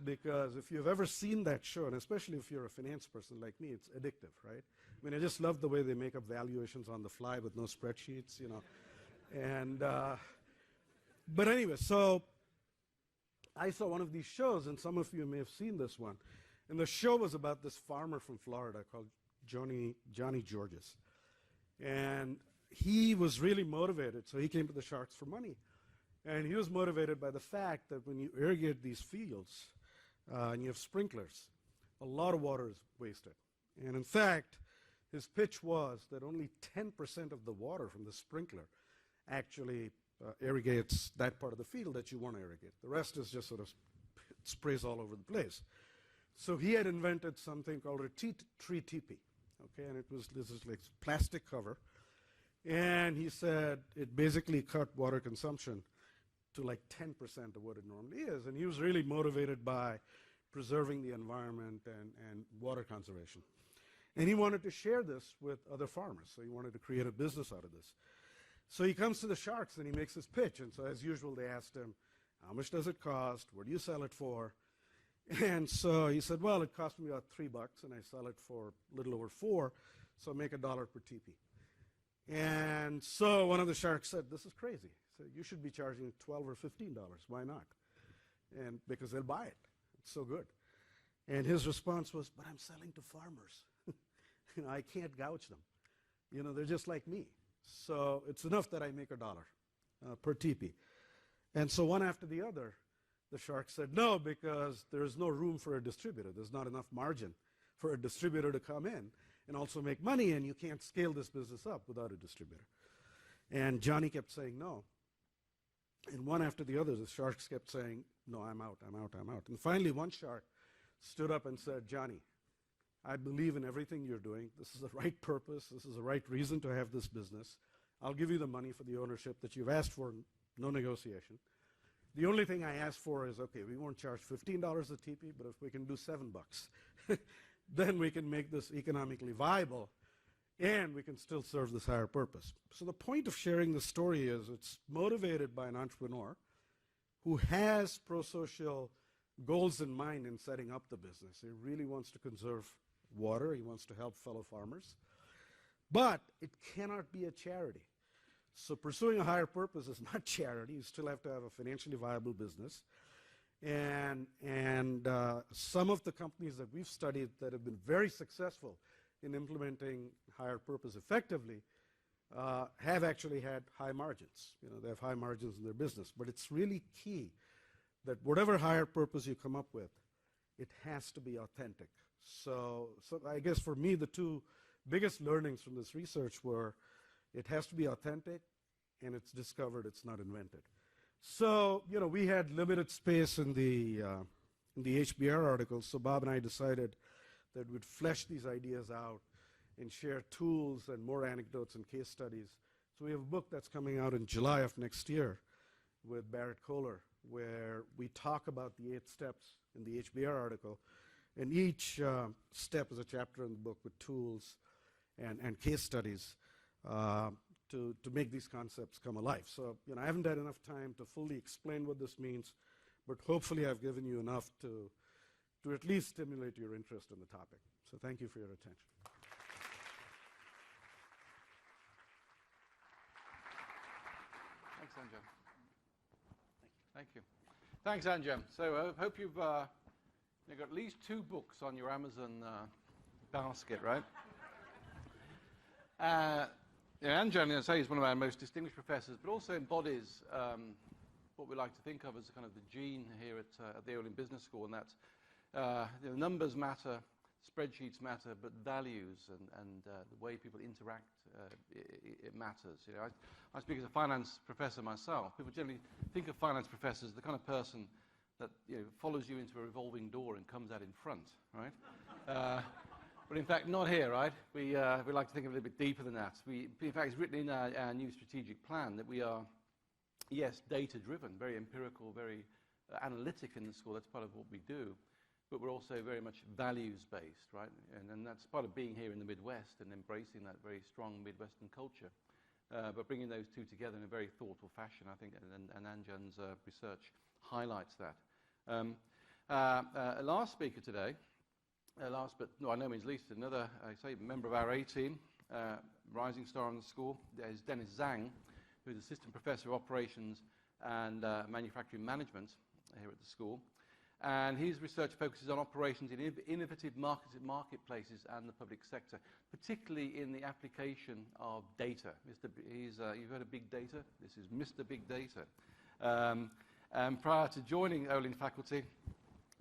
because if you've ever seen that show, and especially if you're a finance person like me, it's addictive, right? I mean, I just love the way they make up valuations on the fly with no spreadsheets, And, but anyway, so I saw one of these shows, and some of you may have seen this one. And the show was about this farmer from Florida called Johnny Georges. And he was really motivated, so he came to the Sharks for money. And he was motivated by the fact that when you irrigate these fields and you have sprinklers, a lot of water is wasted. And in fact, his pitch was that only 10% of the water from the sprinkler actually irrigates that part of the field that you want to irrigate. The rest is just sort of sprays all over the place. So he had invented something called a tree teepee, okay, and this is like plastic cover. And he said it basically cut water consumption to like 10% of what it normally is. And he was really motivated by preserving the environment and water conservation. And he wanted to share this with other farmers, so he wanted to create a business out of this. So he comes to the Sharks and he makes his pitch. And so as usual, they asked him, how much does it cost? What do you sell it for? And so he said, well, it cost me about $3, and I sell it for a little over $4, so I make $1 per teepee. And so one of the Sharks said, this is crazy. So you should be charging $12 or $15. Why not? And because they'll buy it. It's so good. And his response was, but I'm selling to farmers. I can't gouge them. They're just like me. So it's enough that I make $1 per teepee. And so one after the other, the Sharks said no, because there's no room for a distributor. There's not enough margin for a distributor to come in and also make money, and you can't scale this business up without a distributor. And Johnny kept saying no. And one after the other, the Sharks kept saying, no, I'm out. And finally, one Shark stood up and said, Johnny, I believe in everything you're doing. This is the right purpose. This is the right reason to have this business. I'll give you the money for the ownership that you've asked for, no negotiation. The only thing I ask for is, okay, we won't charge $15 a teepee, but if we can do $7, then we can make this economically viable, and we can still serve this higher purpose. So the point of sharing this story is it's motivated by an entrepreneur who has pro-social goals in mind in setting up the business. He really wants to conserve water. He wants to help fellow farmers. But it cannot be a charity. So pursuing a higher purpose is not charity. You still have to have a financially viable business. And some of the companies that we've studied that have been very successful in implementing higher purpose effectively have actually had high margins. They have high margins in their business. But it's really key that whatever higher purpose you come up with, it has to be authentic. So I guess for me, the two biggest learnings from this research were it has to be authentic, and it's discovered, it's not invented. So, we had limited space in the HBR article, so Bob and I decided that we'd flesh these ideas out and share tools and more anecdotes and case studies. So we have a book that's coming out in July of next year with Barrett Kohler, where we talk about the 8 steps in the HBR article, and each step is a chapter in the book with tools and case studies to make these concepts come alive. So, I haven't had enough time to fully explain what this means, but hopefully I've given you enough to at least stimulate your interest in the topic. So thank you for your attention. Thanks, Anjan. Thank you. Thanks, Anjan. So I hope you've got at least 2 books on your Amazon basket, right? Anjan, as I say, is one of our most distinguished professors, but also embodies what we like to think of as kind of the gene here at the Oberlin Business School, and that's numbers matter, spreadsheets matter, but values and the way people interact, it matters. I speak as a finance professor myself. People generally think of finance professors as the kind of person that follows you into a revolving door and comes out in front, right? But in fact, not here, right? We like to think a little bit deeper than that. In fact, it's written in our new strategic plan that we are, yes, data-driven, very empirical, very analytic in the school. That's part of what we do. But we're also very much values-based, right? And that's part of being here in the Midwest and embracing that very strong Midwestern culture. But bringing those two together in a very thoughtful fashion, I think, and Anjan's research highlights that. Last speaker today, last but by no means least, another, member of our A team, rising star in the school, is Dennis Zhang, who's Assistant Professor of Operations and Manufacturing Management here at the school. And his research focuses on operations in innovative marketplaces and the public sector, particularly in the application of data. You've heard of big data? This is Mr. Big Data. And prior to joining Olin faculty,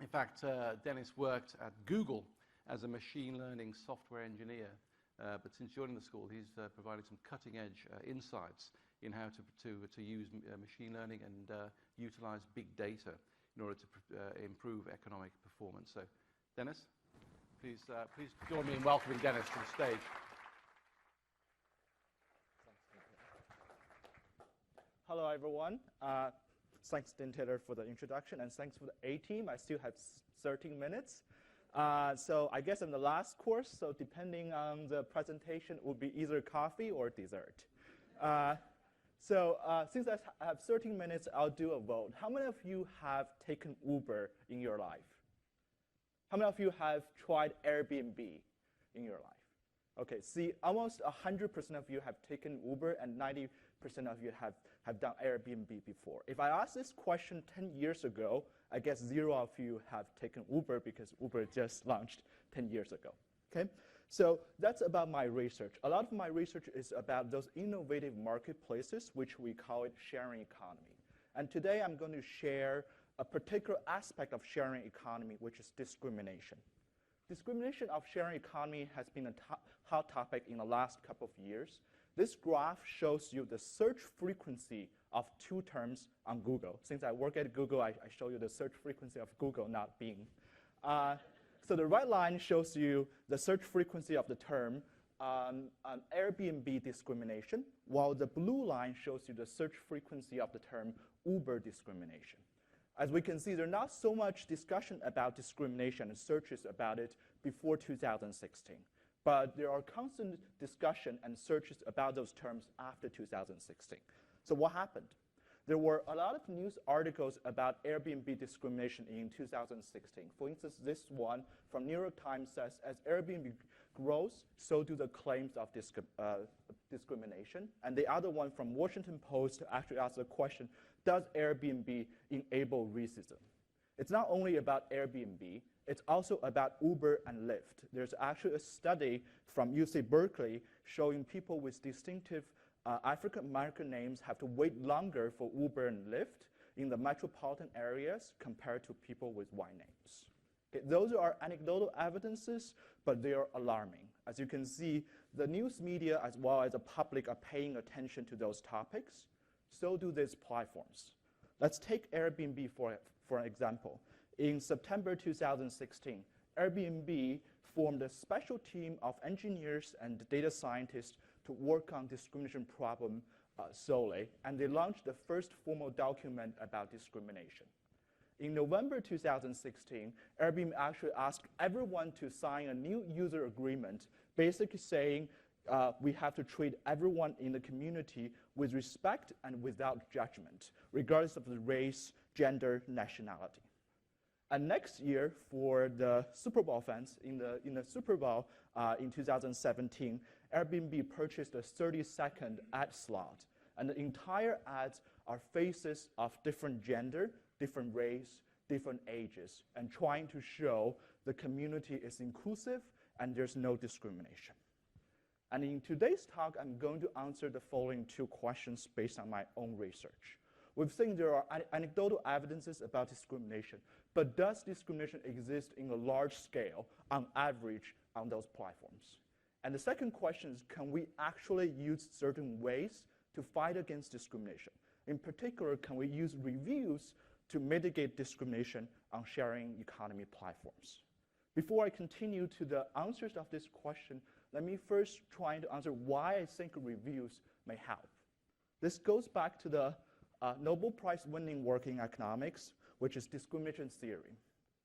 in fact, Dennis worked at Google as a machine learning software engineer. But since joining the school, he's provided some cutting-edge insights in how to use machine learning and utilize big data in order to improve economic performance. So, Dennis, please join me in welcoming Dennis to the stage. Hello, everyone. Thanks, Dean Taylor, for the introduction, and thanks for the A-team. I still have 13 minutes. So I guess in the last course, so depending on the presentation, it will be either coffee or dessert. Since I have 13 minutes, I'll do a vote. How many of you have taken Uber in your life? How many of you have tried Airbnb in your life? Okay, see, almost 100% of you have taken Uber, and 90% of you have done Airbnb before. If I asked this question 10 years ago, I guess 0 of you have taken Uber because Uber just launched 10 years ago, okay? So that's about my research. A lot of my research is about those innovative marketplaces, which we call it sharing economy. And today I'm going to share a particular aspect of sharing economy, which is discrimination. Discrimination of sharing economy has been a hot topic in the last couple of years. This graph shows you the search frequency of 2 terms on Google. Since I work at Google, I show you the search frequency of Google, not Bing. So the right line shows you the search frequency of the term Airbnb discrimination, while the blue line shows you the search frequency of the term Uber discrimination. As we can see, there's not so much discussion about discrimination and searches about it before 2016. But there are constant discussion and searches about those terms after 2016. So what happened? There were a lot of news articles about Airbnb discrimination in 2016. For instance, this one from New York Times says, as Airbnb grows, so do the claims of discrimination. And the other one from Washington Post actually asks the question, does Airbnb enable racism? It's not only about Airbnb, it's also about Uber and Lyft. There's actually a study from UC Berkeley showing people with distinctive African-American names have to wait longer for Uber and Lyft in the metropolitan areas compared to people with white names. Okay, those are anecdotal evidences, but they are alarming. As you can see, the news media as well as the public are paying attention to those topics. So do these platforms. Let's take Airbnb for an example. In September 2016, Airbnb formed a special team of engineers and data scientists to work on discrimination problem solely, and they launched the first formal document about discrimination. In November 2016, Airbnb actually asked everyone to sign a new user agreement, basically saying we have to treat everyone in the community with respect and without judgment, regardless of the race, gender, nationality. And next year, for the Super Bowl fans, in the Super Bowl in 2017, Airbnb purchased a 30-second ad slot. And the entire ads are faces of different gender, different race, different ages, and trying to show the community is inclusive and there's no discrimination. And in today's talk, I'm going to answer the following 2 questions based on my own research. We've seen there are anecdotal evidences about discrimination, but does discrimination exist in a large scale, on average, on those platforms? And the second question is, can we actually use certain ways to fight against discrimination? In particular, can we use reviews to mitigate discrimination on sharing economy platforms? Before I continue to the answers of this question, let me first try to answer why I think reviews may help. This goes back to the Nobel Prize winning work in economics, which is discrimination theory.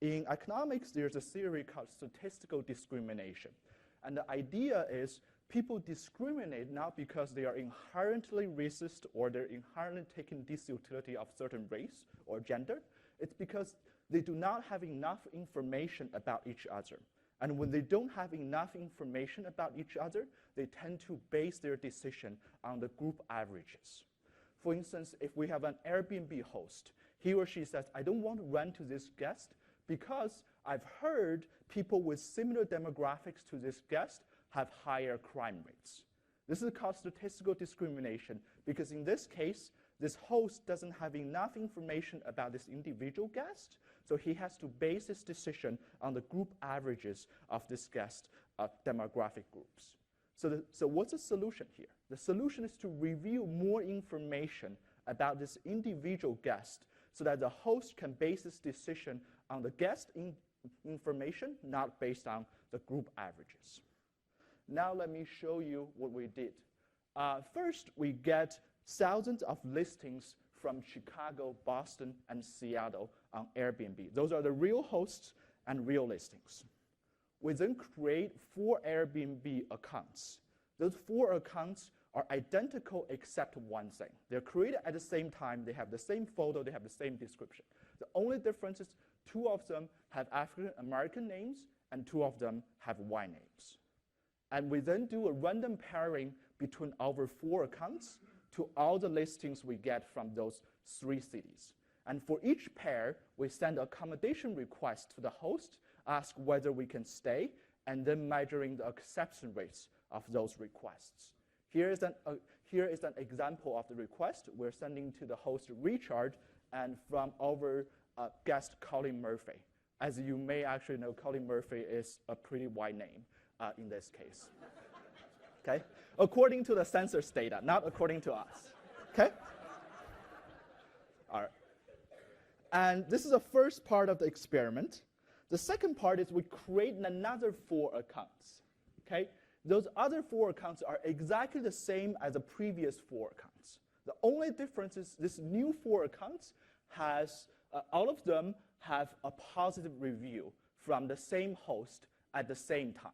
In economics, there's a theory called statistical discrimination. And the idea is people discriminate not because they are inherently racist or they're inherently taking disutility of certain race or gender. It's because they do not have enough information about each other. And when they don't have enough information about each other, they tend to base their decision on the group averages. For instance, if we have an Airbnb host, he or she says, I don't want to rent to this guest because I've heard people with similar demographics to this guest have higher crime rates. This is called statistical discrimination because in this case, this host doesn't have enough information about this individual guest, so he has to base his decision on the group averages of this guest demographic groups. So what's the solution here? The solution is to review more information about this individual guest so that the host can base his decision on the guest information, not based on the group averages. Now let me show you what we did. First, we get thousands of listings from Chicago, Boston, and Seattle on Airbnb. Those are the real hosts and real listings. We then create 4 Airbnb accounts. Those 4 accounts are identical except one thing. They're created at the same time, they have the same photo, they have the same description. The only difference is 2 of them have African American names and 2 of them have white names. And we then do a random pairing between our 4 accounts to all the listings we get from those 3 cities. And for each pair, we send an accommodation request to the host, ask whether we can stay, and then measuring the acceptance rates of those requests. Here is an example of the request we're sending to the host Richard and from our guest Colin Murphy. As you may actually know, Colin Murphy is a pretty wide name in this case. Okay? According to the census data, not according to us. Okay? All right. And this is the first part of the experiment. The second part is we create another 4 accounts. Okay? Those other 4 accounts are exactly the same as the previous 4 accounts. The only difference is this new 4 accounts has, all of them have a positive review from the same host at the same time.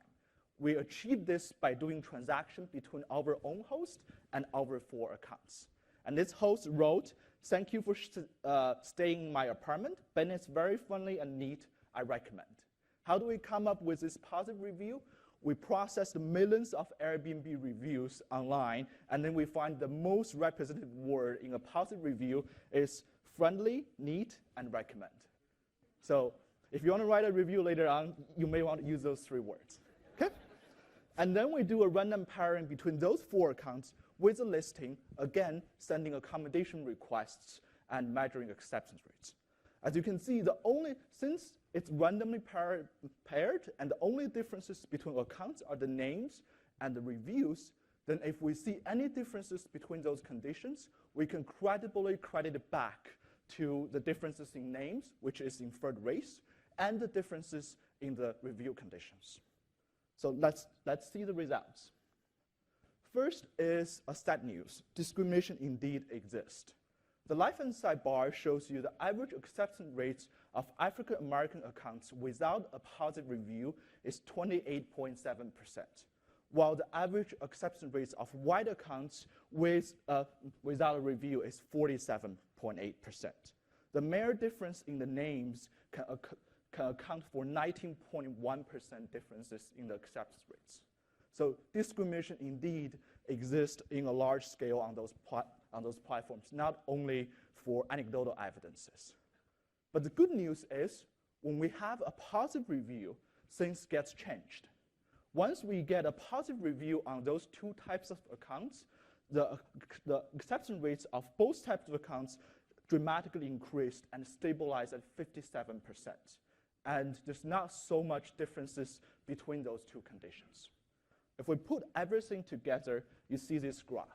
We achieved this by doing transactions between our own host and our 4 accounts. And this host wrote, "Thank you for staying in my apartment. Ben is very friendly and neat. I recommend." How do we come up with this positive review? We process the millions of Airbnb reviews online, and then we find the most representative word in a positive review is friendly, neat, and recommend. So if you want to write a review later on, you may want to use those 3 words. Okay? And then we do a random pairing between those 4 accounts with a listing, again, sending accommodation requests and measuring acceptance rates. As you can see, since it's randomly paired, and the only differences between accounts are the names and the reviews, then if we see any differences between those conditions, we can credibly credit it back to the differences in names, which is inferred race, and the differences in the review conditions. So let's see the results. First is a sad news. Discrimination indeed exists. The left-hand side bar shows you the average acceptance rates of African American accounts without a positive review is 28.7%, while the average acceptance rates of white accounts without a review is 47.8%. The mere difference in the names can account for 19.1% differences in the acceptance rates. So discrimination indeed exists in a large scale on those platforms, not only for anecdotal evidences. But the good news is, when we have a positive review, things get changed. Once we get a positive review on those 2 types of accounts, the acceptance rates of both types of accounts dramatically increased and stabilized at 57%. And there's not so much differences between those 2 conditions. If we put everything together, you see this graph.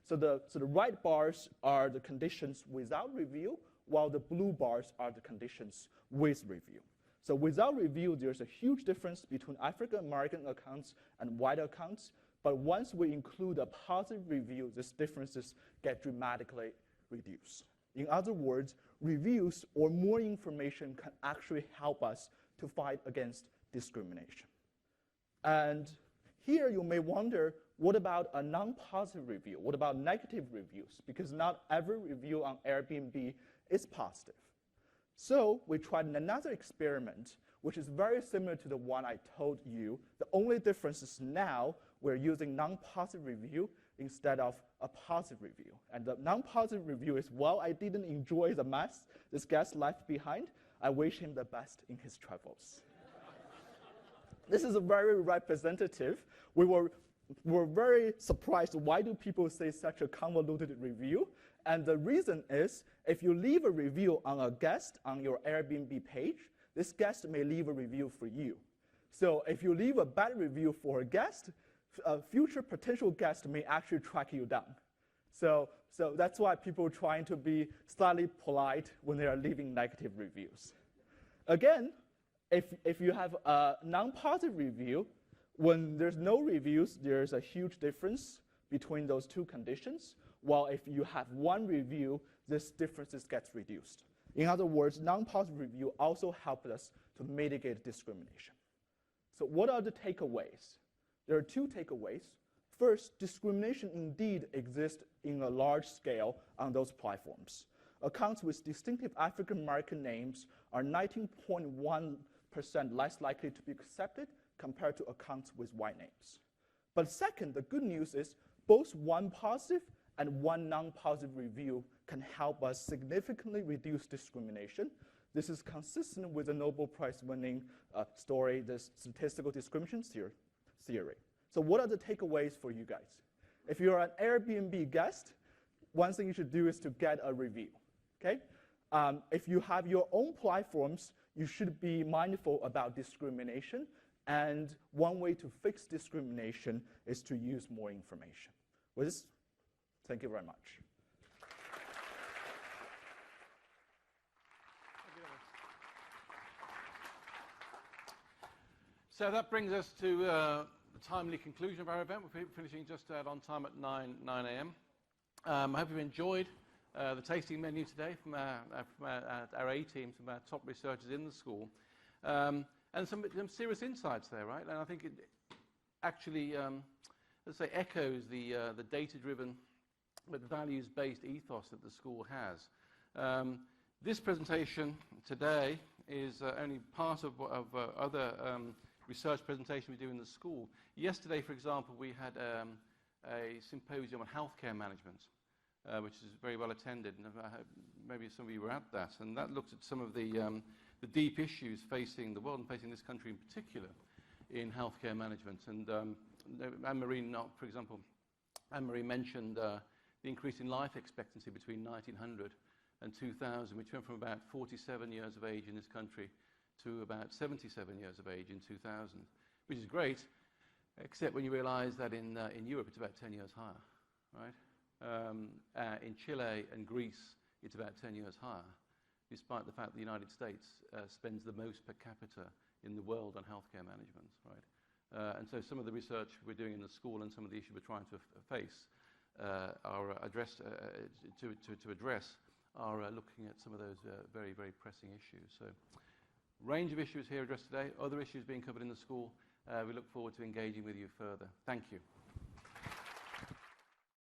So the right bars are the conditions without review, while the blue bars are the conditions with review. So without review, there's a huge difference between African American accounts and white accounts. But once we include a positive review, these differences get dramatically reduced. In other words, reviews or more information can actually help us to fight against discrimination. And here you may wonder, what about a non-positive review? What about negative reviews? Because not every review on Airbnb is positive. So we tried another experiment, which is very similar to the one I told you. The only difference is now we're using non-positive review instead of a positive review. And the non-positive review is, well, I didn't enjoy the mess this guest left behind. I wish him the best in his travels. This is very representative. We were very surprised. Why do people say such a convoluted review? And the reason is, if you leave a review on a guest on your Airbnb page, this guest may leave a review for you. So if you leave a bad review for a guest, a future potential guest may actually track you down. So that's why people are trying to be slightly polite when they are leaving negative reviews. Again, if you have a non-positive review, when there's no reviews, there's a huge difference between those two conditions, while if you have one review, this difference gets reduced. In other words, non-positive review also help us to mitigate discrimination. So what are the takeaways? There are two takeaways. First, discrimination indeed exists in a large scale on those platforms. Accounts with distinctive African American names are 19.1% less likely to be accepted compared to accounts with white names. But second, the good news is both one positive and one non-positive review can help us significantly reduce discrimination. This is consistent with the Nobel Prize-winning story, the Statistical Discrimination theory. So what are the takeaways for you guys? If you're an Airbnb guest, one thing you should do is to get a review, okay? If you have your own platforms, you should be mindful about discrimination, and one way to fix discrimination is to use more information. With this, thank you very much. So that brings us to the timely conclusion of our event. We're finishing just on time at 9 a.m. I hope you've enjoyed the tasting menu today from our A team, some of our top researchers in the school. And some serious insights there, right? And I think it actually, let's say, echoes the data-driven but values-based ethos that the school has. This presentation today is only part of other research presentation we do in the school. Yesterday, for example, we had a symposium on healthcare management, which is very well attended, and maybe some of you were at that. And that looked at some of the deep issues facing the world and facing this country in particular in healthcare management. And Marie Knott, for example, Anne-Marie mentioned the increase in life expectancy between 1900 and 2000, which went from about 47 years of age in this country to about 77 years of age in 2000, which is great, except when you realize that in Europe it's about 10 years higher, right? In Chile and Greece, it's about 10 years higher, despite the fact that the United States spends the most per capita in the world on healthcare management, right? And so some of the research we're doing in the school and some of the issues we're trying to face are addressed to address are looking at some of those very, very pressing issues. So, range of issues here addressed today, other issues being covered in the school. We look forward to engaging with you further. Thank you.